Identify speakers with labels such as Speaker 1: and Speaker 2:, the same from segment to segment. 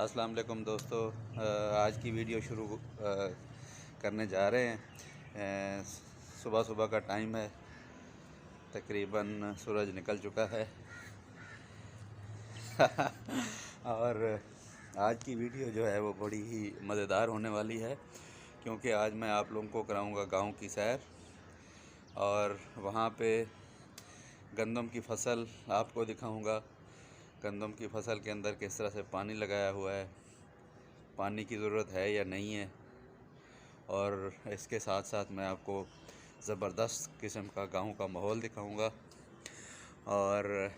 Speaker 1: अस्सलाम वालेकुम दोस्तों। आज की वीडियो शुरू करने जा रहे हैं। सुबह सुबह का टाइम है, तकरीबन सूरज निकल चुका है। और आज की वीडियो जो है वो बड़ी ही मज़ेदार होने वाली है, क्योंकि आज मैं आप लोगों को कराऊंगा गांव की सैर, और वहाँ पे गंदम की फसल आपको दिखाऊंगा। गंदम की फसल के अंदर किस तरह से पानी लगाया हुआ है, पानी की ज़रूरत है या नहीं है। और इसके साथ साथ मैं आपको ज़बरदस्त किस्म का गांव का माहौल दिखाऊंगा, और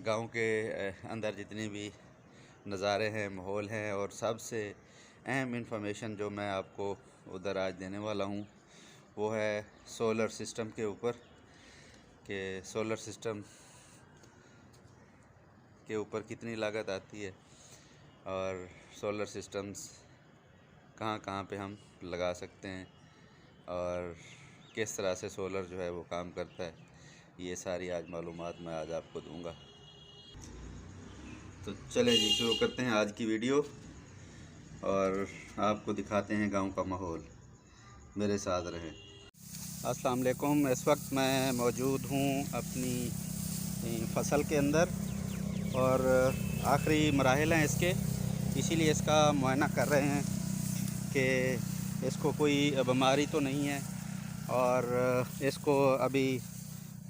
Speaker 1: गांव के अंदर जितनी भी नज़ारे हैं, माहौल हैं, और सबसे अहम इंफॉर्मेशन जो मैं आपको उधर आज देने वाला हूं वो है सोलर सिस्टम के ऊपर, कि सोलर सिस्टम के ऊपर कितनी लागत आती है, और सोलर सिस्टम्स कहाँ कहाँ पे हम लगा सकते हैं, और किस तरह से सोलर जो है वो काम करता है। ये सारी आज मालूमात मैं आज आपको दूंगा। तो चले जी, शुरू करते हैं आज की वीडियो, और आपको दिखाते हैं गांव का माहौल। मेरे साथ रहें। अस्सलाम वालेकुम। इस वक्त मैं मौजूद हूँ अपनी फसल के अंदर, और आखिरी मराहिल हैं इसके, इसीलिए इसका मुआयना कर रहे हैं कि इसको कोई बीमारी तो नहीं है, और इसको अभी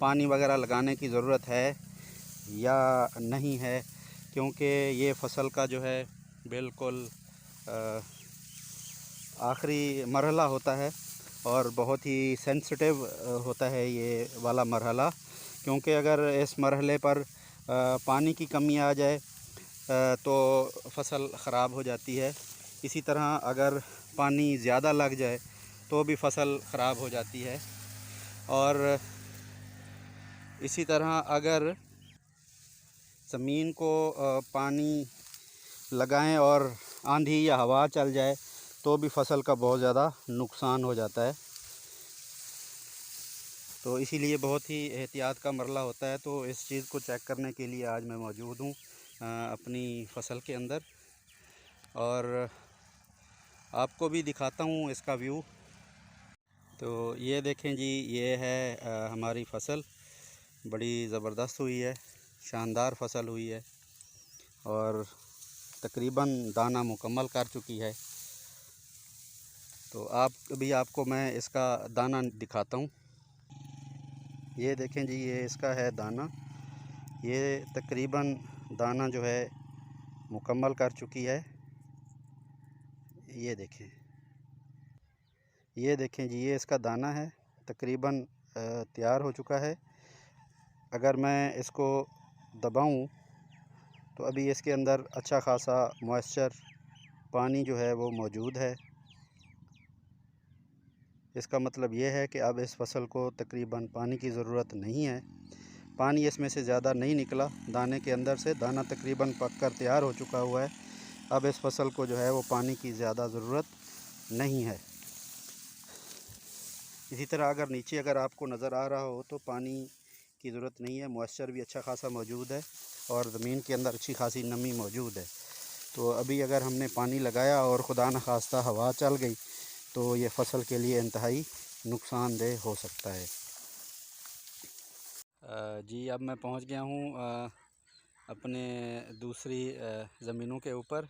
Speaker 1: पानी वगैरह लगाने की ज़रूरत है या नहीं है, क्योंकि ये फसल का जो है बिल्कुल आखिरी मरहला होता है, और बहुत ही सेंसिटिव होता है ये वाला मरहला, क्योंकि अगर इस मरहले पर पानी की कमी आ जाए तो फसल ख़राब हो जाती है। इसी तरह अगर पानी ज़्यादा लग जाए तो भी फसल ख़राब हो जाती है, और इसी तरह अगर ज़मीन को पानी लगाएं और आंधी या हवा चल जाए तो भी फसल का बहुत ज़्यादा नुकसान हो जाता है। तो इसीलिए बहुत ही एहतियात का मरला होता है। तो इस चीज़ को चेक करने के लिए आज मैं मौजूद हूँ अपनी फसल के अंदर, और आपको भी दिखाता हूँ इसका व्यू। तो ये देखें जी, ये है हमारी फसल, बड़ी ज़बरदस्त हुई है, शानदार फसल हुई है, और तकरीबन दाना मुकम्मल कर चुकी है। तो आपको मैं इसका दाना दिखाता हूँ। ये देखें जी, ये इसका है दाना। ये तकरीबन दाना जो है मुकम्मल कर चुकी है। ये देखें जी, ये इसका दाना है, तकरीबन तैयार हो चुका है। अगर मैं इसको दबाऊं तो अभी इसके अंदर अच्छा खासा मॉइस्चर, पानी जो है वो मौजूद है। इसका मतलब ये है कि अब इस फसल को तकरीबन पानी की ज़रूरत नहीं है। पानी इसमें से ज़्यादा नहीं निकला दाने के अंदर से, दाना तकरीबन पक कर तैयार हो चुका हुआ है। अब इस फसल को जो है वो पानी की ज़्यादा ज़रूरत नहीं है। इसी तरह अगर नीचे अगर आपको नज़र आ रहा हो तो पानी की ज़रूरत नहीं है, मॉइस्चर भी अच्छा खासा मौजूद है, और ज़मीन के अंदर अच्छी खासी नमी मौजूद है। तो अभी अगर हमने पानी लगाया और खुदा न खास्ता हवा चल गई तो ये फसल के लिए इंतहाई नुकसानदेह हो सकता है। जी, अब मैं पहुंच गया हूं अपने दूसरी ज़मीनों के ऊपर,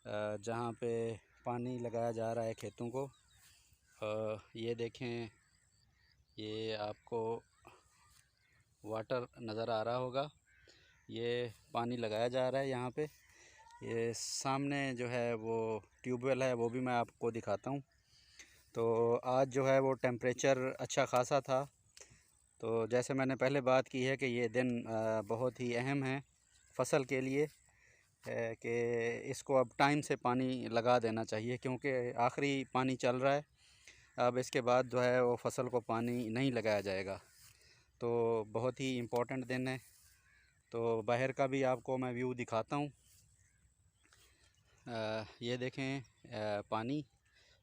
Speaker 1: जहां पे पानी लगाया जा रहा है खेतों को। ये देखें, ये आपको वाटर नज़र आ रहा होगा, ये पानी लगाया जा रहा है यहाँ पे। ये सामने जो है वो ट्यूबवेल है, वो भी मैं आपको दिखाता हूँ। तो आज जो है वो टेम्परेचर अच्छा खासा था। तो जैसे मैंने पहले बात की है कि ये दिन बहुत ही अहम है फसल के लिए, कि इसको अब टाइम से पानी लगा देना चाहिए, क्योंकि आखिरी पानी चल रहा है। अब इसके बाद जो है वो फसल को पानी नहीं लगाया जाएगा। तो बहुत ही इम्पोर्टेंट दिन है। तो बाहर का भी आपको मैं व्यू दिखाता हूँ। ये देखें, पानी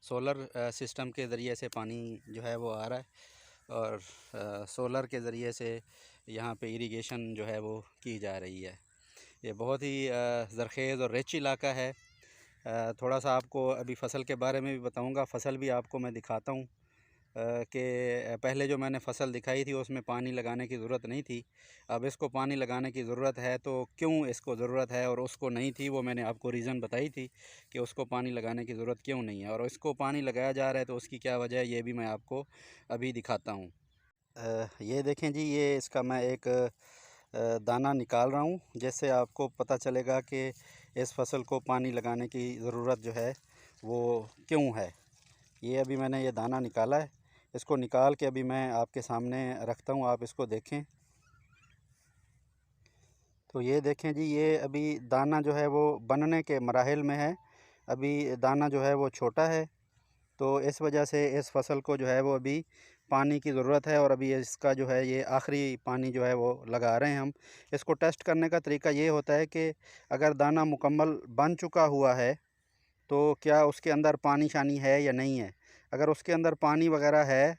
Speaker 1: सोलर सिस्टम के ज़रिए से पानी जो है वो आ रहा है, और सोलर के ज़रिए से यहाँ पे इरिगेशन जो है वो की जा रही है। ये बहुत ही ज़रख़ेज़ और रिच इलाका है। थोड़ा सा आपको अभी फ़सल के बारे में भी बताऊंगा। फ़सल भी आपको मैं दिखाता हूँ कि पहले जो मैंने फ़सल दिखाई थी उसमें पानी लगाने की ज़रूरत नहीं थी। अब इसको पानी लगाने की ज़रूरत है, तो क्यों इसको ज़रूरत है और उसको नहीं थी, वो मैंने आपको रीज़न बताई थी कि उसको पानी लगाने की ज़रूरत क्यों नहीं है, और इसको पानी लगाया जा रहा है तो उसकी क्या वजह है, ये भी मैं आपको अभी दिखाता हूँ। ये देखें जी, ये इसका मैं एक दाना निकाल रहा हूँ, जिससे आपको पता चलेगा कि इस फसल को पानी लगाने की ज़रूरत जो है वो क्यों है। ये अभी मैंने ये दाना निकाला है, इसको निकाल के अभी मैं आपके सामने रखता हूँ, आप इसको देखें। तो ये देखें जी, ये अभी दाना जो है वो बनने के मराहिल में है। अभी दाना जो है वो छोटा है, तो इस वजह से इस फसल को जो है वो अभी पानी की ज़रूरत है, और अभी इसका जो है ये आखिरी पानी जो है वो लगा रहे हैं हम। इसको टेस्ट करने का तरीका ये होता है कि अगर दाना मुकम्मल बन चुका हुआ है तो क्या उसके अंदर पानी शानी है या नहीं है। अगर उसके अंदर पानी वगैरह है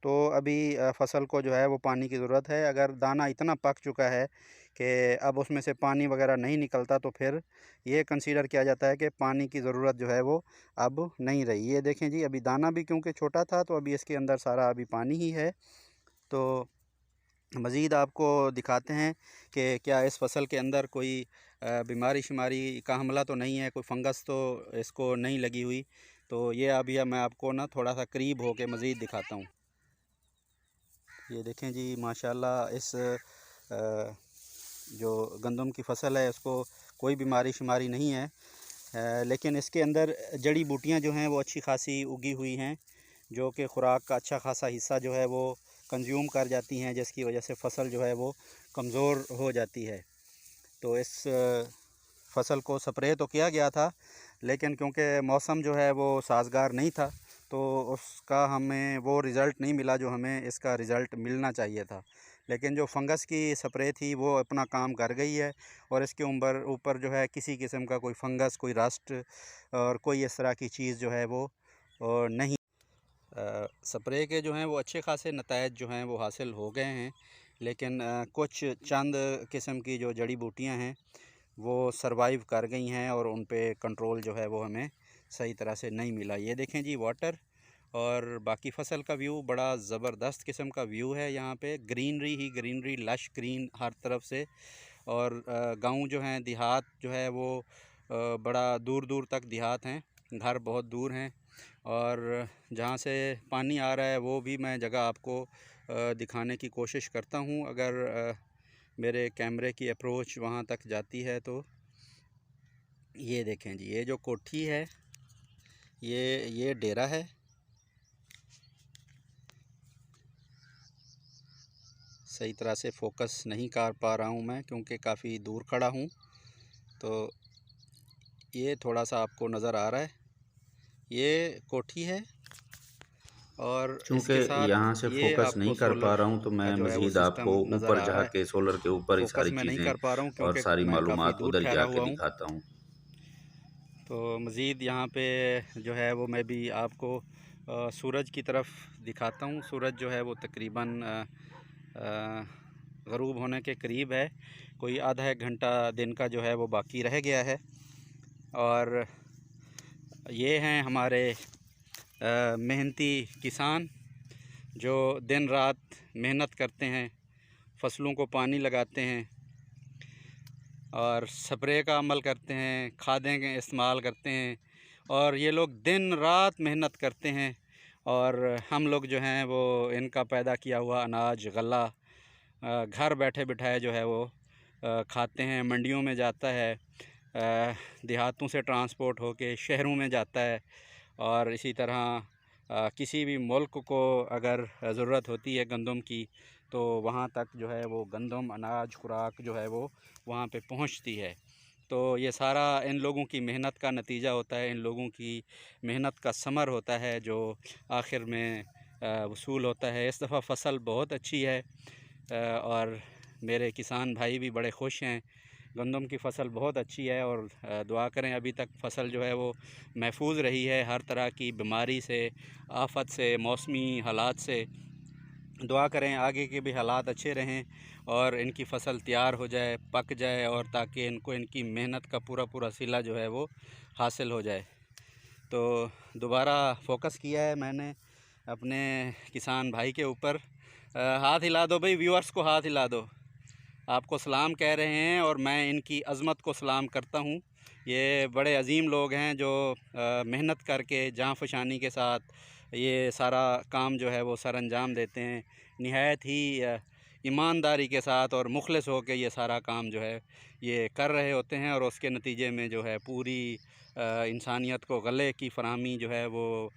Speaker 1: तो अभी फ़सल को जो है वो पानी की ज़रूरत है। अगर दाना इतना पक चुका है कि अब उसमें से पानी वगैरह नहीं निकलता, तो फिर ये कंसीडर किया जाता है कि पानी की ज़रूरत जो है वो अब नहीं रही। ये देखें जी, अभी दाना भी क्योंकि छोटा था तो अभी इसके अंदर सारा अभी पानी ही है। तो मज़ीद आपको दिखाते हैं कि क्या इस फसल के अंदर कोई बीमारी शुमारी का हमला तो नहीं है, कोई फंगस तो इसको नहीं लगी हुई। तो ये अभी मैं आपको ना थोड़ा सा करीब होके मज़ीद दिखाता हूँ। ये देखें जी, माशाल्लाह इस जो गंदम की फ़सल है उसको कोई बीमारी शुमारी नहीं है, लेकिन इसके अंदर जड़ी बूटियां जो हैं वो अच्छी खासी उगी हुई हैं, जो कि ख़ुराक का अच्छा खासा हिस्सा जो है वो कंज्यूम कर जाती हैं, जिसकी वजह से फ़सल जो है वो कमज़ोर हो जाती है। तो इस फ़सल को स्प्रे तो किया गया था, लेकिन क्योंकि मौसम जो है वो साज़गार नहीं था, तो उसका हमें वो रिज़ल्ट नहीं मिला जो हमें इसका रिज़ल्ट मिलना चाहिए था। लेकिन जो फंगस की स्प्रे थी वो अपना काम कर गई है, और इसके ऊपर जो है किसी किस्म का कोई फंगस, कोई रस्ट और कोई इस तरह की चीज़ जो है वो नहीं। स्प्रे के जो हैं वो अच्छे खासे नतायज जो हैं वो हासिल हो गए हैं, लेकिन कुछ चंद किस्म की जो जड़ी बूटियां हैं वो सरवाइव कर गई हैं, और उन पे कंट्रोल जो है वो हमें सही तरह से नहीं मिला। ये देखें जी, वाटर और बाकी फ़सल का व्यू बड़ा ज़बरदस्त किस्म का व्यू है। यहाँ पे ग्रीनरी ही ग्रीनरी, लश ग्रीन हर तरफ से। और गांव जो हैं, देहात जो है वो बड़ा दूर दूर तक देहात हैं, घर बहुत दूर हैं, और जहाँ से पानी आ रहा है वो भी मैं जगह आपको दिखाने की कोशिश करता हूँ, अगर मेरे कैमरे की अप्रोच वहाँ तक जाती है तो। ये देखें जी, ये जो कोठी है ये डेरा है। सही तरह से फोकस नहीं कर पा रहा हूँ मैं क्योंकि काफ़ी दूर खड़ा हूँ, तो ये थोड़ा सा आपको नज़र आ रहा है, ये कोठी है। और
Speaker 2: चूँकि
Speaker 1: इसके साथ
Speaker 2: यहाँ से
Speaker 1: ये
Speaker 2: फ़ोकस
Speaker 1: आपको
Speaker 2: नहीं कर
Speaker 1: सोलर
Speaker 2: पा रहा हूँ, तो
Speaker 1: का
Speaker 2: मैं
Speaker 1: जो है वो
Speaker 2: मज़ीद
Speaker 1: सिस्टम
Speaker 2: आपको
Speaker 1: नज़र
Speaker 2: ऊपर
Speaker 1: आ रहा है।
Speaker 2: जाके सोलर के ऊपर ही
Speaker 1: फोकस
Speaker 2: सारी
Speaker 1: मैं नहीं
Speaker 2: चीज़ें
Speaker 1: कर पा रहा हूँ
Speaker 2: और
Speaker 1: क्योंकि
Speaker 2: सारी
Speaker 1: मैं काफ़ी
Speaker 2: मालूमात
Speaker 1: दूर
Speaker 2: उधर ही
Speaker 1: ठहरा
Speaker 2: जाके
Speaker 1: हुआ हूँ।
Speaker 2: दिखाता हूँ।
Speaker 1: तो मज़ीद यहाँ पे जो है वो मैं भी आपको सूरज की तरफ दिखाता हूँ। सूरज जो है वो तकरीबन ग़रूब होने के करीब है, कोई आधा एक घंटा दिन का जो है वो बाकी रह गया है। और ये हैं हमारे मेहनती किसान जो दिन रात मेहनत करते हैं, फसलों को पानी लगाते हैं और स्प्रे का अमल करते हैं, खादें के इस्तेमाल करते हैं, और ये लोग दिन रात मेहनत करते हैं। और हम लोग जो हैं वो इनका पैदा किया हुआ अनाज गल्ला घर बैठे बिठाए जो है वो खाते हैं। मंडियों में जाता है, देहातों से ट्रांसपोर्ट होके शहरों में जाता है, और इसी तरह किसी भी मुल्क को अगर ज़रूरत होती है गंदम की, तो वहाँ तक जो है वो गंदम अनाज खुराक जो है वो वहाँ पे पहुँचती है। तो ये सारा इन लोगों की मेहनत का नतीजा होता है, इन लोगों की मेहनत का समर होता है जो आखिर में वसूल होता है। इस दफ़ा फ़सल बहुत अच्छी है, और मेरे किसान भाई भी बड़े खुश हैं। गंदम की फ़सल बहुत अच्छी है, और दुआ करें अभी तक फ़सल जो है वो महफूज रही है हर तरह की बीमारी से, आफत से, मौसमी हालात से। दुआ करें आगे के भी हालात अच्छे रहें और इनकी फ़सल तैयार हो जाए, पक जाए, और ताकि इनको इनकी मेहनत का पूरा पूरा सिला जो है वो हासिल हो जाए। तो दोबारा फोकस किया है मैंने अपने किसान भाई के ऊपर। हाथ हिला दो भाई, व्यूअर्स को हाथ हिला दो, आपको सलाम कह रहे हैं और मैं इनकी अज़मत को सलाम करता हूँ। ये बड़े अजीम लोग हैं जो मेहनत करके जान फशानी के साथ ये सारा काम जो है वो सर अंजाम देते हैं, निहायत ही ईमानदारी के साथ और मुखलिस हो के ये सारा काम जो है ये कर रहे होते हैं, और उसके नतीजे में जो है पूरी इंसानियत को गले की फराहमी जो है वो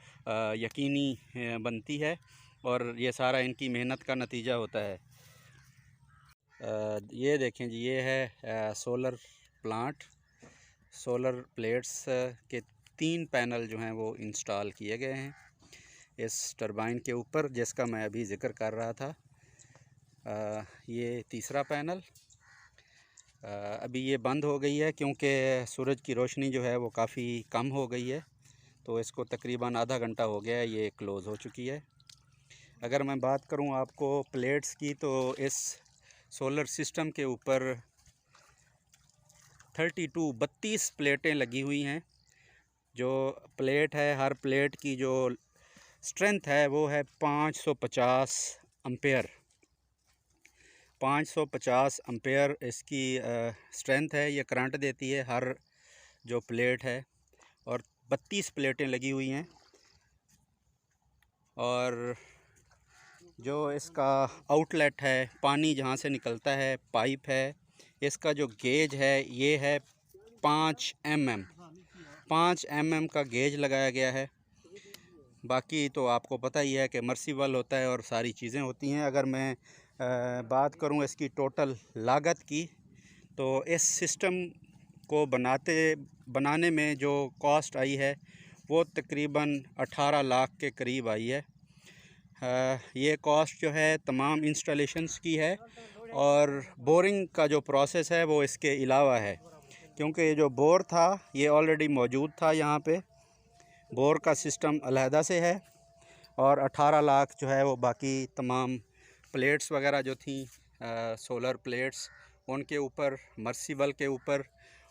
Speaker 1: यकीनी बनती है, और ये सारा इनकी मेहनत का नतीजा होता है। ये देखें जी, ये है सोलर प्लांट। सोलर प्लेट्स के 3 पैनल जो हैं वो इंस्टॉल किए गए हैं इस टरबाइन के ऊपर, जिसका मैं अभी ज़िक्र कर रहा था। ये तीसरा पैनल अभी ये बंद हो गई है क्योंकि सूरज की रोशनी जो है वो काफ़ी कम हो गई है, तो इसको तकरीबन आधा घंटा हो गया है ये क्लोज़ हो चुकी है। अगर मैं बात करूं आपको प्लेट्स की, तो इस सोलर सिस्टम के ऊपर 32 प्लेटें लगी हुई हैं। जो प्लेट है, हर प्लेट की जो स्ट्रेंथ है वो है 550 एम्पेयर। 550 एम्पेयर इसकी स्ट्रेंथ है, ये करंट देती है हर जो प्लेट है, और 32 प्लेटें लगी हुई हैं। और जो इसका आउटलेट है, पानी जहाँ से निकलता है, पाइप है, इसका जो गेज है ये है 5 mm का गेज लगाया गया है। बाकी तो आपको पता ही है कि मर्सीबल होता है और सारी चीज़ें होती हैं। अगर मैं बात करूं इसकी टोटल लागत की, तो इस सिस्टम को बनाने में जो कॉस्ट आई है वो तकरीबन 18 लाख के करीब आई है। ये कॉस्ट जो है तमाम इंस्टॉलेशंस की है, और बोरिंग का जो प्रोसेस है वो इसके अलावा है, क्योंकि ये जो बोर था ये ऑलरेडी मौजूद था यहाँ पे। बोर का सिस्टम अलहदा से है, और 18 लाख जो है वो बाकी तमाम प्लेट्स वगैरह जो थी सोलर प्लेट्स, उनके ऊपर, मर्सीबल के ऊपर,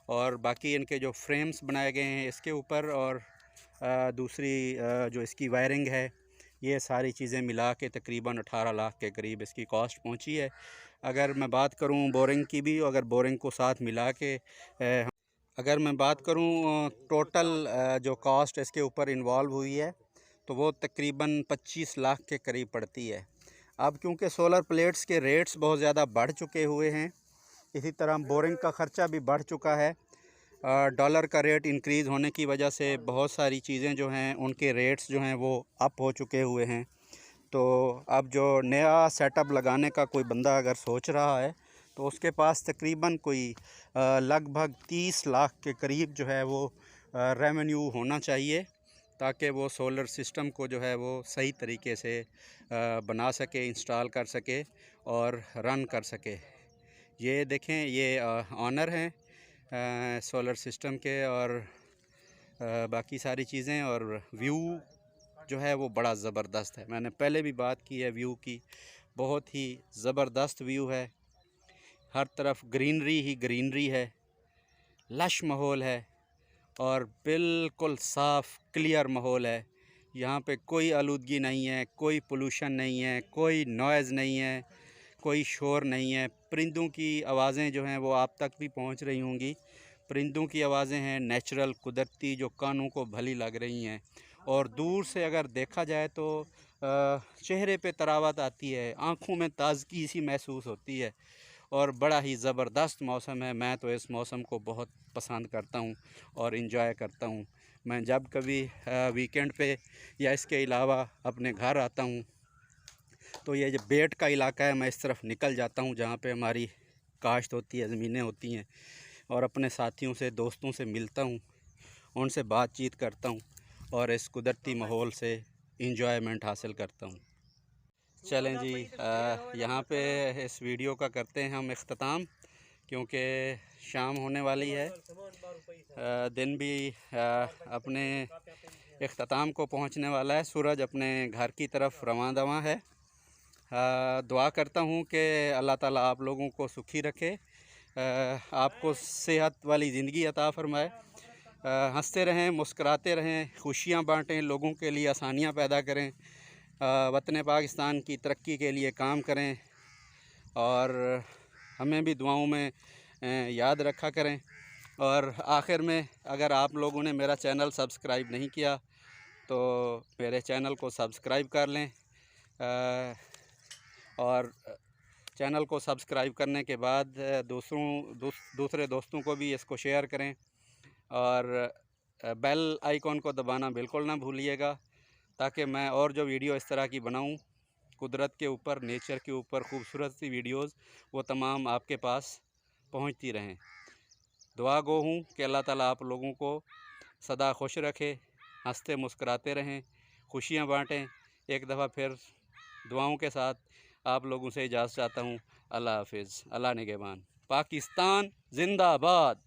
Speaker 1: और बाकी इनके जो फ्रेम्स बनाए गए हैं इसके ऊपर, और दूसरी जो इसकी वायरिंग है, ये सारी चीज़ें मिला के तकरीबन 18 लाख के करीब इसकी कॉस्ट पहुंची है। अगर मैं बात करूं बोरिंग की भी, अगर बोरिंग को साथ मिला के अगर मैं बात करूं टोटल जो कॉस्ट इसके ऊपर इन्वॉल्व हुई है, तो वो तकरीबन 25 लाख के करीब पड़ती है। अब क्योंकि सोलर प्लेट्स के रेट्स बहुत ज़्यादा बढ़ चुके हुए हैं, इसी तरह बोरिंग का ख़र्चा भी बढ़ चुका है। डॉलर का रेट इंक्रीज़ होने की वजह से बहुत सारी चीज़ें जो हैं उनके रेट्स जो हैं वो अप हो चुके हुए हैं। तो अब जो नया सेटअप लगाने का कोई बंदा अगर सोच रहा है, तो उसके पास तकरीबन कोई लगभग 30 लाख के करीब जो है वो रेवेन्यू होना चाहिए, ताकि वो सोलर सिस्टम को जो है वो सही तरीके से बना सके, इंस्टॉल कर सके और रन कर सके। ये देखें, ये ऑनर हैं सोलर सिस्टम के, और बाकी सारी चीज़ें, और व्यू जो है वो बड़ा ज़बरदस्त है। मैंने पहले भी बात की है व्यू की, बहुत ही ज़बरदस्त व्यू है। हर तरफ ग्रीनरी ही ग्रीनरी है, लश माहौल है, और बिल्कुल साफ़ क्लियर माहौल है। यहाँ पे कोई आलूदगी नहीं है, कोई पोल्यूशन नहीं है, कोई नॉइज़ नहीं है, कोई शोर नहीं है। परिंदों की आवाज़ें जो हैं वो आप तक भी पहुँच रही होंगी। परिंदों की आवाज़ें हैं नेचुरल, कुदरती, जो कानों को भली लग रही हैं, और दूर से अगर देखा जाए तो चेहरे पे तरावत आती है, आँखों में ताज़गी सी महसूस होती है, और बड़ा ही ज़बरदस्त मौसम है। मैं तो इस मौसम को बहुत पसंद करता हूँ और इन्जॉय करता हूँ। मैं जब कभी वीकेंड पे या इसके अलावा अपने घर आता हूँ, तो ये जो बेट का इलाका है, मैं इस तरफ निकल जाता हूँ जहाँ पे हमारी काश्त होती है, ज़मीनें होती हैं, और अपने साथियों से, दोस्तों से मिलता हूँ, उनसे बातचीत करता हूँ, और इस कुदरती माहौल से इंजॉयमेंट हासिल करता हूँ। चलें जी, यहाँ पे इस वीडियो का करते हैं हम इख्तिताम, क्योंकि शाम होने वाली है। दिन भी अपने इख्तिताम को पहुँचने वाला है। सूरज अपने घर की तरफ रवां दवां है। दुआ करता हूँ कि अल्लाह ताला आप लोगों को सुखी रखे, आपको सेहत वाली ज़िंदगी अता फ़रमाए, हंसते रहें, मुस्कुराते रहें, खुशियाँ बाँटें, लोगों के लिए आसानियाँ पैदा करें, वतन पाकिस्तान की तरक्की के लिए काम करें और हमें भी दुआओं में याद रखा करें। और आखिर में, अगर आप लोगों ने मेरा चैनल सब्सक्राइब नहीं किया तो मेरे चैनल को सब्सक्राइब कर लें, और चैनल को सब्सक्राइब करने के बाद दूसरे दोस्तों को भी इसको शेयर करें, और बेल आइकॉन को दबाना बिल्कुल ना भूलिएगा, ताकि मैं और जो वीडियो इस तरह की बनाऊं कुदरत के ऊपर, नेचर के ऊपर खूबसूरत सी वीडियोस, वो तमाम आपके पास पहुंचती रहें। दुआ गो हूँ कि अल्लाह ताला आप लोगों को सदा खुश रखे, हंसते मुस्कुराते रहें, खुशियाँ बाँटें। एक दफ़ा फिर दुआओं के साथ आप लोगों से इजाज़त चाहता हूँ। अल्लाह हाफिज़, अल्लाह निगहबान। पाकिस्तान ज़िंदाबाद।